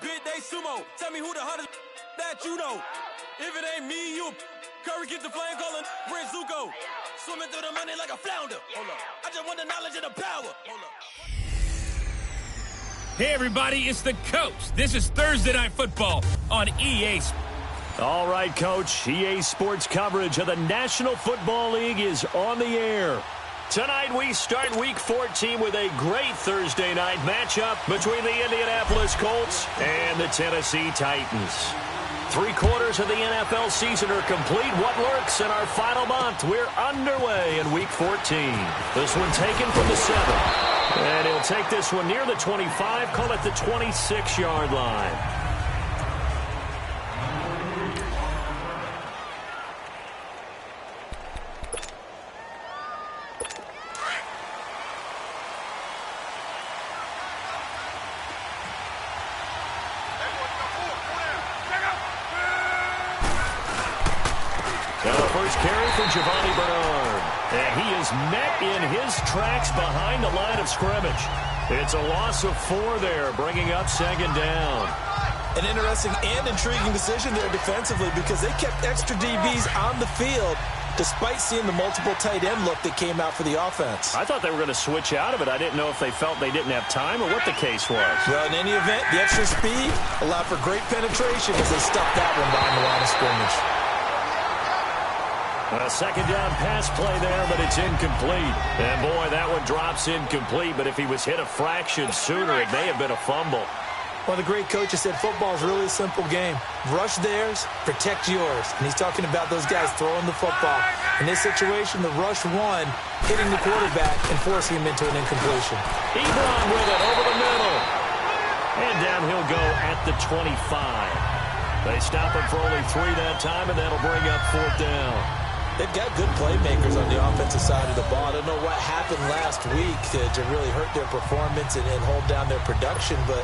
big day sumo. Tell me who the hottest that you know. If it ain't me, you. Curry keep the flame calling. Prince Zuko. Swimming through the money like a flounder. Hold up. I just want the knowledge and the power. Hold up. Hey, everybody, it's the Coach. This is Thursday Night Football on EA Sports. All right, Coach. EA Sports coverage of the National Football League is on the air. Tonight, we start Week 14 with a great Thursday night matchup between the Indianapolis Colts and the Tennessee Titans. 3/4 of the NFL season are complete. What lurks in our final month? We're underway in Week 14. This one taken from the 7. And he'll take this one near the 25, call it the 26-yard line. Giovanni Bernard. And he is met in his tracks behind the line of scrimmage. It's a loss of 4 there, bringing up 2nd down. An interesting and intriguing decision there defensively because they kept extra DBs on the field despite seeing the multiple tight end look that came out for the offense. I thought they were going to switch out of it. I didn't know if they felt they didn't have time or what the case was. Well, in any event, the extra speed allowed for great penetration as they stuffed that one behind the line of scrimmage. A 2nd down pass play there, but it's incomplete. And, boy, that one drops incomplete. But if he was hit a fraction sooner, it may have been a fumble. Well, the great coach has said football is really a simple game. Rush theirs, protect yours. And he's talking about those guys throwing the football. In this situation, the rush won, hitting the quarterback and forcing him into an incompletion. Ebron with it over the middle. And down he'll go at the 25. They stop him for only 3 that time, and that'll bring up 4th down. They've got good playmakers on the offensive side of the ball. I don't know what happened last week to really hurt their performance and hold down their production, but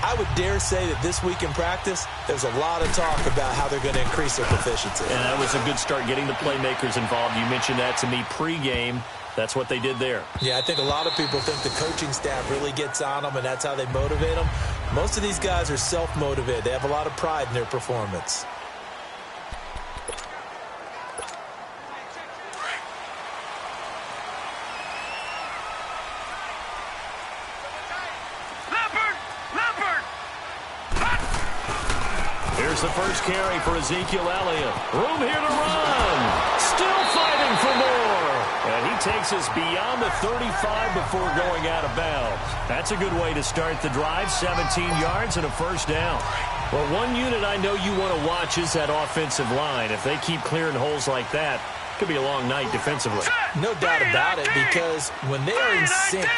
I would dare say that this week in practice, there's a lot of talk about how they're going to increase their proficiency. And that was a good start getting the playmakers involved. You mentioned that to me pregame. That's what they did there. Yeah, I think a lot of people think the coaching staff really gets on them, and that's how they motivate them. Most of these guys are self-motivated. They have a lot of pride in their performance. Here's the first carry for Ezekiel Elliott. Room here to run. Still fighting for more. And he takes us beyond the 35 before going out of bounds. That's a good way to start the drive. 17 yards and a 1st down. Well, one unit I know you want to watch is that offensive line. If they keep clearing holes like that, it could be a long night defensively. No doubt about it, because when they are in sync,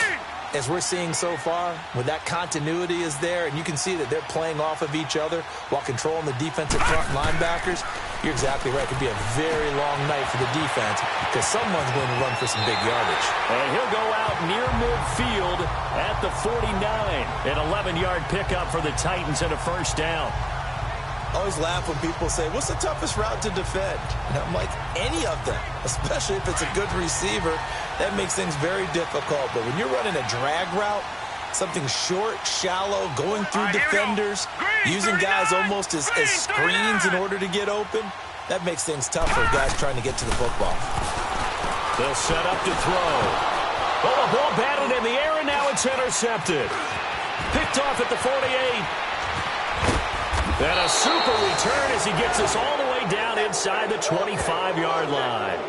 as we're seeing so far, when that continuity is there, and you can see that they're playing off of each other while controlling the defensive front linebackers, you're exactly right. It could be a very long night for the defense because someone's going to run for some big yardage. And he'll go out near midfield at the 49. An 11-yard pickup for the Titans and a 1st down. I always laugh when people say, what's the toughest route to defend? And I'm like, any of them, especially if it's a good receiver. That makes things very difficult. But when you're running a drag route, something short, shallow, going through defenders, using guys almost as screens in order to get open, that makes things tough for guys trying to get to the football. They'll set up to throw. Oh, a ball batted in the air, and now it's intercepted. Picked off at the 48. And a super return as he gets us all the way down inside the 25-yard line.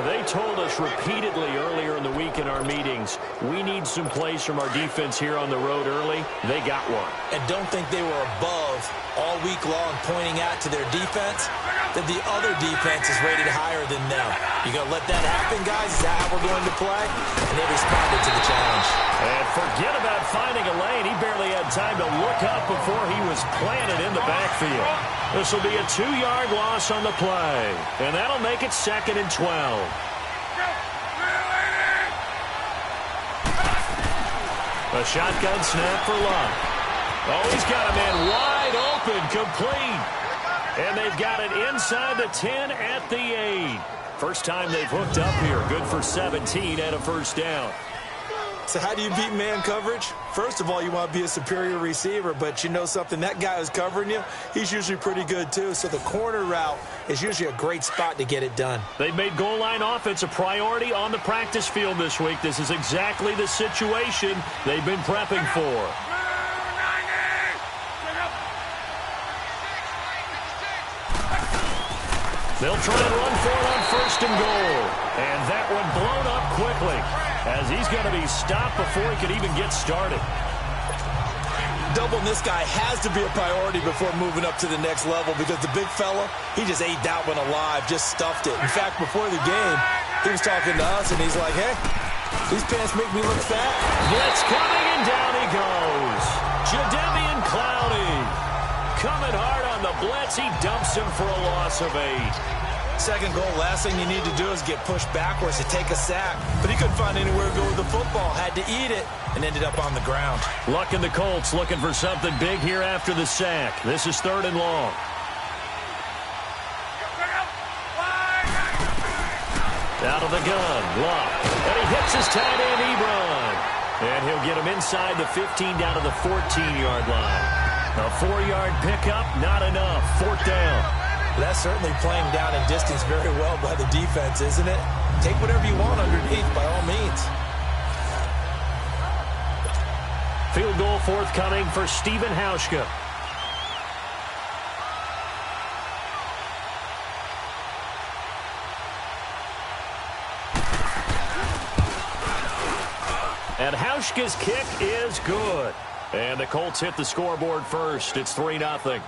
They told us repeatedly earlier in the week in our meetings, we need some plays from our defense here on the road early. They got one. And don't think they were above all week long pointing out to their defense that the other defense is rated higher than them. You going to let that happen, guys? Is that how we're going to play? And they responded to the challenge. And forget about finding a lane. He barely had time to look up before he was planted in the backfield. This will be a 2-yard loss on the play. And that'll make it 2nd and 12. A shotgun snap for Luck. Oh, he's got a man wide open, complete. And they've got it inside the 10 at the 8. First time they've hooked up here. Good for 17 and a 1st down. So how do you beat man coverage? First of all, you want to be a superior receiver, but you know something, that guy who's covering you, he's usually pretty good too. So the corner route is usually a great spot to get it done. They've made goal line offense a priority on the practice field this week. This is exactly the situation they've been prepping for. They'll try and run for it on 1st and goal. And that one blown up quickly, as he's going to be stopped before he can even get started. Doubling this guy has to be a priority before moving up to the next level, because the big fella, he just ate that one alive, just stuffed it. In fact, before the game, he was talking to us, and he's like, hey, these pants make me look fat. Blitz coming, and down he goes. Jadeveon Clowney coming hard on the blitz. He dumps him for a loss of 8. Second goal, last thing you need to do is get pushed backwards to take a sack. But he couldn't find anywhere to go with the football, had to eat it, and ended up on the ground. Luck and the Colts looking for something big here after the sack. This is 3rd and long. Out of the gun, Luck. And he hits his tight end, Ebron. And he'll get him inside the 15 down to the 14-yard line. A 4-yard pickup, not enough. 4th down. That's certainly playing down in distance very well by the defense, isn't it? Take whatever you want underneath, by all means. Field goal forthcoming for Stephen Hauschka. And Hauschka's kick is good. And the Colts hit the scoreboard first. It's 3-0.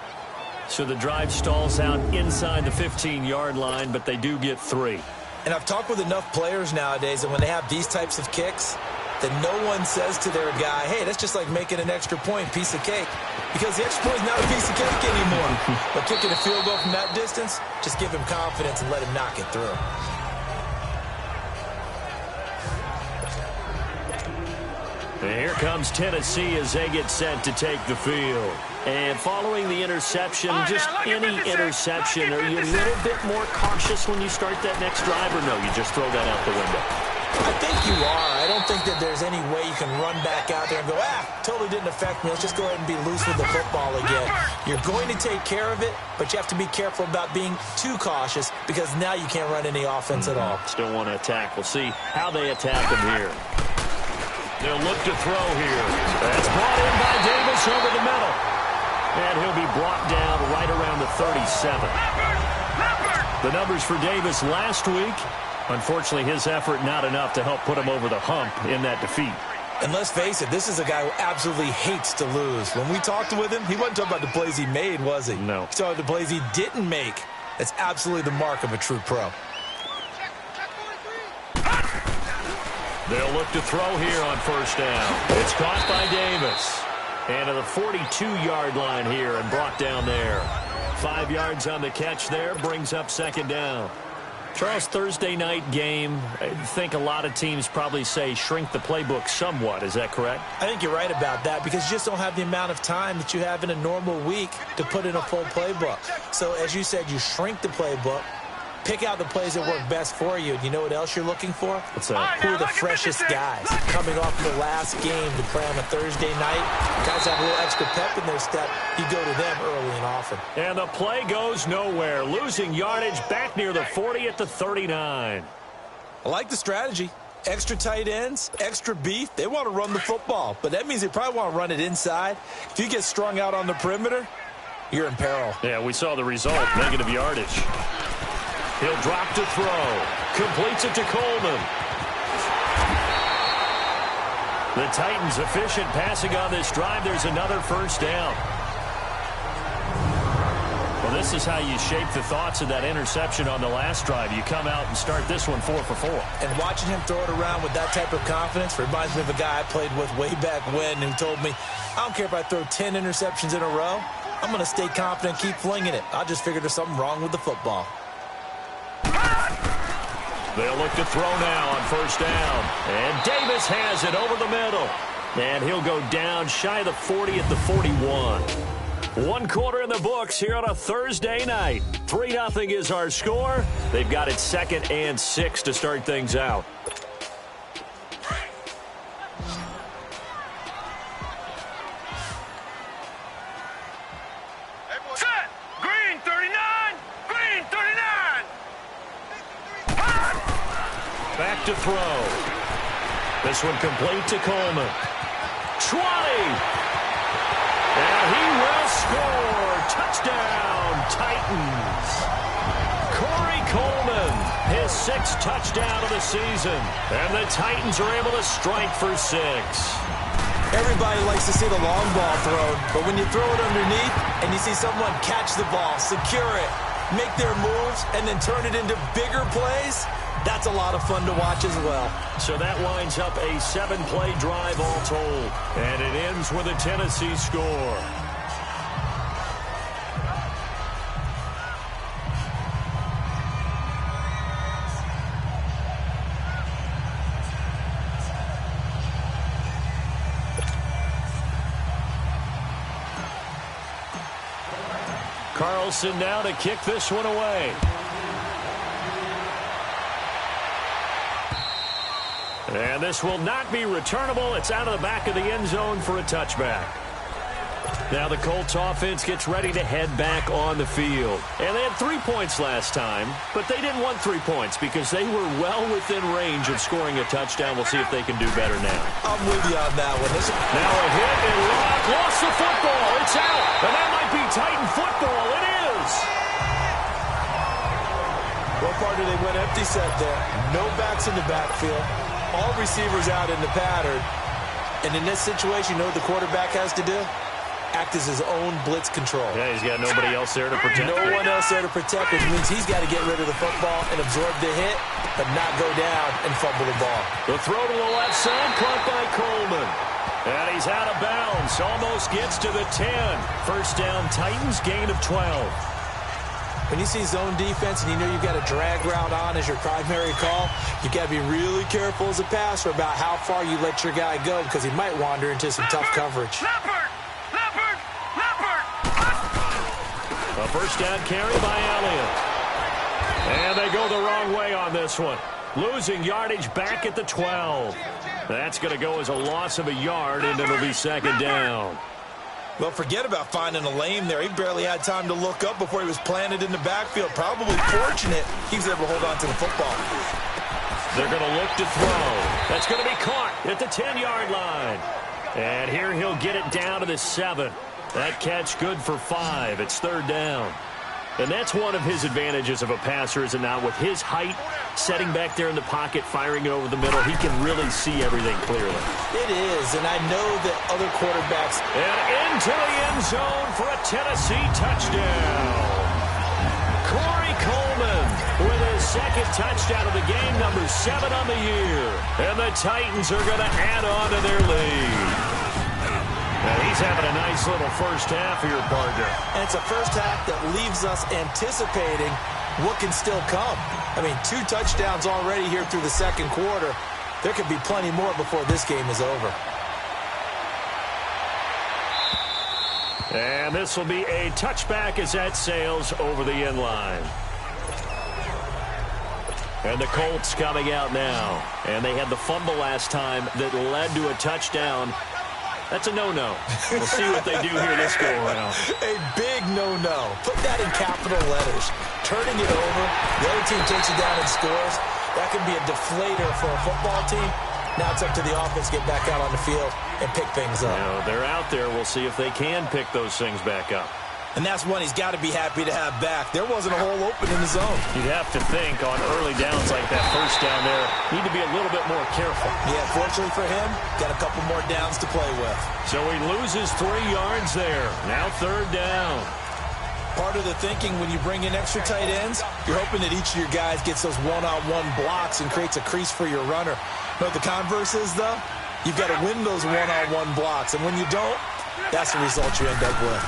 So the drive stalls out inside the 15-yard line, but they do get 3. And I've talked with enough players nowadays, and when they have these types of kicks, that no one says to their guy, hey, that's just like making an extra point, piece of cake. Because the extra point is not a piece of cake anymore. But kicking a field goal from that distance, just give him confidence and let him knock it through. And here comes Tennessee as they get set to take the field. And following the interception, just any interception, are you a little bit more cautious when you start that next drive, or no, you just throw that out the window? I think you are. I don't think that there's any way you can run back out there and go, totally didn't affect me. Let's just go ahead and be loose with the football again. You're going to take care of it, but you have to be careful about being too cautious, because now you can't run any offense at all. Still want to attack. We'll see how they attack him here. They'll look to throw here. That's brought in by Davis over the middle. And he'll be brought down right around the 37. The numbers for Davis last week. Unfortunately, his effort not enough to help put him over the hump in that defeat. And let's face it, this is a guy who absolutely hates to lose. When we talked with him, he wasn't talking about the plays he made, was he? No. He talked about the plays he didn't make. That's absolutely the mark of a true pro. They'll look to throw here on 1st down. It's caught by Davis. And to the 42-yard line here and brought down there. 5 yards on the catch there, brings up 2nd down. Charles, Thursday night game, I think a lot of teams probably say shrink the playbook somewhat. Is that correct? I think you're right about that, because you just don't have the amount of time that you have in a normal week to put in a full playbook. So as you said, you shrink the playbook, pick out the plays that work best for you. And you know what else you're looking for? What's that? Who are the freshest guys coming off the last game to play on a Thursday night? Guys have a little extra pep in their step. You go to them early and often. And the play goes nowhere. Losing yardage back near the 40 at the 39. I like the strategy. Extra tight ends, extra beef. They want to run the football, but that means they probably want to run it inside. If you get strung out on the perimeter, you're in peril. Yeah, we saw the result. Negative yardage. He'll drop to throw. Completes it to Coleman. The Titans efficient passing on this drive. There's another 1st down. Well, this is how you shape the thoughts of that interception on the last drive. You come out and start this one 4 for 4. And watching him throw it around with that type of confidence reminds me of a guy I played with way back when who told me, I don't care if I throw 10 interceptions in a row. I'm going to stay confident, keep flinging it. I just figured there's something wrong with the football. They'll look to throw now on 1st down. And Davis has it over the middle. And he'll go down shy of the 40 at the 41. 1 quarter in the books here on a Thursday night. 3-0 is our score. They've got it 2nd and 6 to start things out. to throw. This one complete to Coleman. 20! And he will score. Touchdown, Titans. Corey Coleman, his 6th touchdown of the season. And the Titans are able to strike for 6. Everybody likes to see the long ball thrown, but when you throw it underneath and you see someone catch the ball, secure it, make their moves, and then turn it into bigger plays, that's a lot of fun to watch as well. So that winds up a 7-play drive all told, and it ends with a Tennessee score. Carlson now to kick this one away. And this will not be returnable. It's out of the back of the end zone for a touchback. Now the Colts offense gets ready to head back on the field. And they had 3 points last time, but they didn't want 3 points because they were well within range of scoring a touchdown. We'll see if they can do better now. I'm with you on that one. Now a hit and Locke lost the football. It's out. And that might be Titan football. It is. What part did they went empty set there? No backs in the backfield. All receivers out in the pattern. And in this situation, you know what the quarterback has to do? Act as his own blitz control. Yeah, he's got nobody else there to protect. No one else there to protect, which means he's got to get rid of the football and absorb the hit, but not go down and fumble the ball. The throw to the left side, caught by Coleman. And he's out of bounds. Almost gets to the 10. First down, Titans, gain of 12. When you see zone defense and you know you've got a drag route on as your primary call, you've got to be really careful as a passer about how far you let your guy go because he might wander into some tough coverage. A first down carry by Elliott. And they go the wrong way on this one. Losing yardage back at the 12. That's going to go as a loss of a yard, and it'll be second down. Well, forget about finding a lane there. He barely had time to look up before he was planted in the backfield. Probably fortunate he was able to hold on to the football. They're going to look to throw. That's going to be caught at the 10-yard line. And here he'll get it down to the 7. That catch good for 5. It's third down. And that's one of his advantages of a passer, is it not? With his height, setting back there in the pocket, firing it over the middle, he can really see everything clearly. It is, and I know that other quarterbacks... And into the end zone for a Tennessee touchdown. Corey Coleman with his 2nd touchdown of the game, number 7 on the year. And the Titans are going to add on to their lead. Now he's having a nice little first half here, partner. And it's a first half that leaves us anticipating what can still come. I mean, 2 touchdowns already here through the second quarter. There could be plenty more before this game is over. And this will be a touchback as that sails over the end line. And the Colts coming out now. And they had the fumble last time that led to a touchdown. That's a no-no. We'll see what they do here this go-around. A big no-no. Put that in capital letters. Turning it over, the other team takes it down and scores. That can be a deflator for a football team. Now it's up to the offense to get back out on the field and pick things up. Now, they're out there. We'll see if they can pick those things back up. And that's one he's got to be happy to have back. There wasn't a hole open in the zone. You'd have to think on early downs like that first down there, need to be a little bit more careful. Yeah, fortunately for him, got a couple more downs to play with. So he loses 3 yards there. Now third down. Part of the thinking when you bring in extra tight ends, you're hoping that each of your guys gets those one-on-one blocks and creates a crease for your runner. You know what the converse is, though? You've got to win those one-on-one blocks, and when you don't, that's the result you end up with.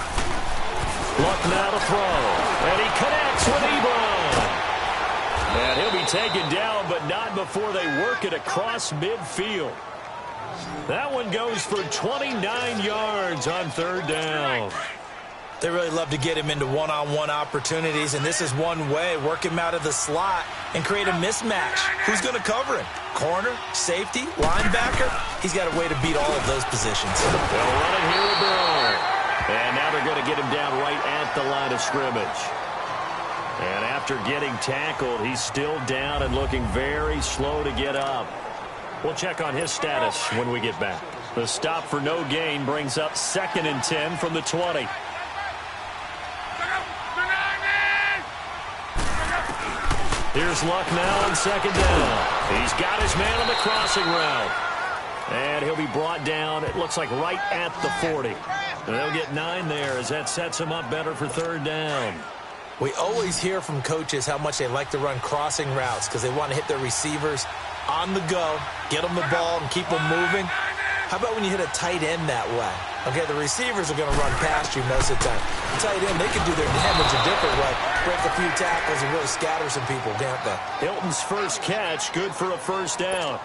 Luck now to throw. And he connects with Ebron. And he'll be taken down, but not before they work it across midfield. That one goes for 29 yards on third down. They really love to get him into one-on-one opportunities, and this is one way. Work him out of the slot and create a mismatch. Who's going to cover him? Corner, safety, linebacker? He's got a way to beat all of those positions. They'll run it here to Brown. And now they're going to get him down right at the line of scrimmage. And after getting tackled, he's still down and looking very slow to get up. We'll check on his status when we get back. The stop for no gain brings up 2nd and 10 from the 20. Here's Luck now on 2nd down. He's got his man on the crossing route. And he'll be brought down, it looks like right at the 40. And they'll get 9 there as that sets him up better for 3rd down. We always hear from coaches how much they like to run crossing routes because they want to hit their receivers on the go, get them the ball, and keep them moving. How about when you hit a tight end that way? Okay, the receivers are going to run past you most of the time. The tight end, they can do their damage a different way. Break a few tackles and really scatter some people, can't they? Hilton's first catch, good for a 1st down.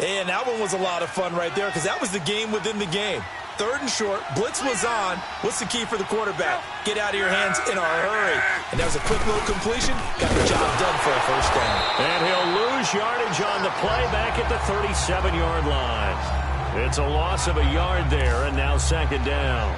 And that one was a lot of fun right there because that was the game within the game. 3rd and short, blitz was on. What's the key for the quarterback? Get out of your hands in a hurry. And that was a quick little completion. Got the job done for a 1st down. And he'll lose yardage on the play back at the 37-yard line. It's a loss of a yard there, and now 2nd down.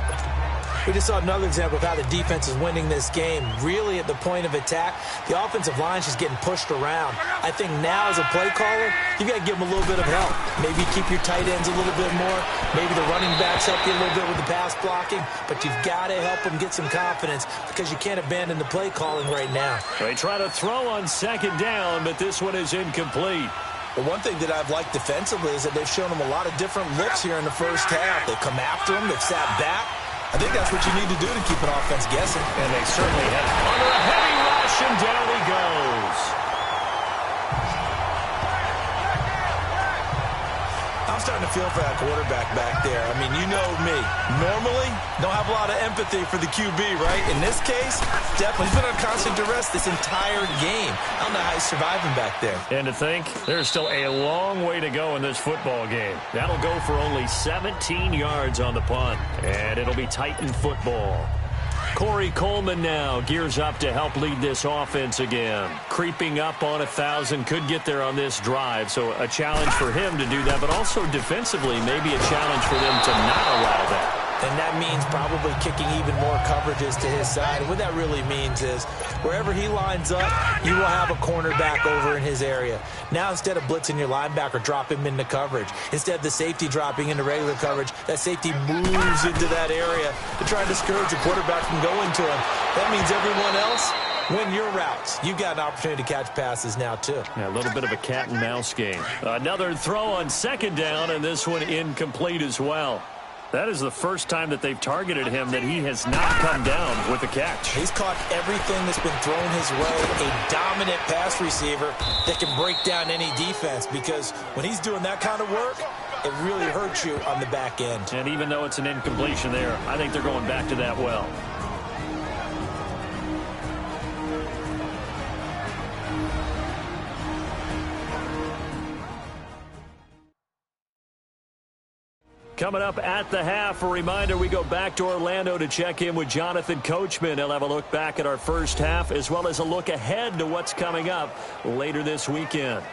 We just saw another example of how the defense is winning this game. Really at the point of attack, the offensive line's just getting pushed around. I think now as a play caller, you got to give them a little bit of help. Maybe keep your tight ends a little bit more. Maybe the running backs help you a little bit with the pass blocking. But you've got to help them get some confidence because you can't abandon the play calling right now. They try to throw on 2nd down, but this one is incomplete. But one thing that I've liked defensively is that they've shown them a lot of different looks here in the 1st half. They've come after them. They've sat back. I think that's what you need to do to keep an offense guessing. And they certainly have. Under a heavy rush, and down he goes. I'm starting to feel for that quarterback back there. I mean, you know me. Normally, don't have a lot of empathy for the QB, right? In this case, definitely. He's been under constant duress this entire game. I don't know how he's surviving back there. And to think, there's still a long way to go in this football game. That'll go for only 17 yards on the punt. And it'll be Titan football. Corey Coleman now gears up to help lead this offense again. Creeping up on 1,000, could get there on this drive. So a challenge for him to do that, but also defensively, maybe a challenge for them to not allow that. And that means probably kicking even more coverages to his side. And what that really means is wherever he lines up, you will have a cornerback over in his area. Now, instead of blitzing your linebacker, drop him into coverage. Instead of the safety dropping into regular coverage, that safety moves into that area to try and discourage the quarterback from going to him. That means everyone else, win your routes. You've got an opportunity to catch passes now, too. Yeah, a little bit of a cat and mouse game. Another throw on 2nd down, and this one incomplete as well. That is the first time that they've targeted him that he has not come down with a catch. He's caught everything that's been thrown his way. A dominant pass receiver that can break down any defense because when he's doing that kind of work, it really hurts you on the back end. And even though it's an incompletion there, I think they're going back to that well. Coming up at the half, a reminder, we go back to Orlando to check in with Jonathan Coachman. He'll have a look back at our 1st half as well as a look ahead to what's coming up later this weekend.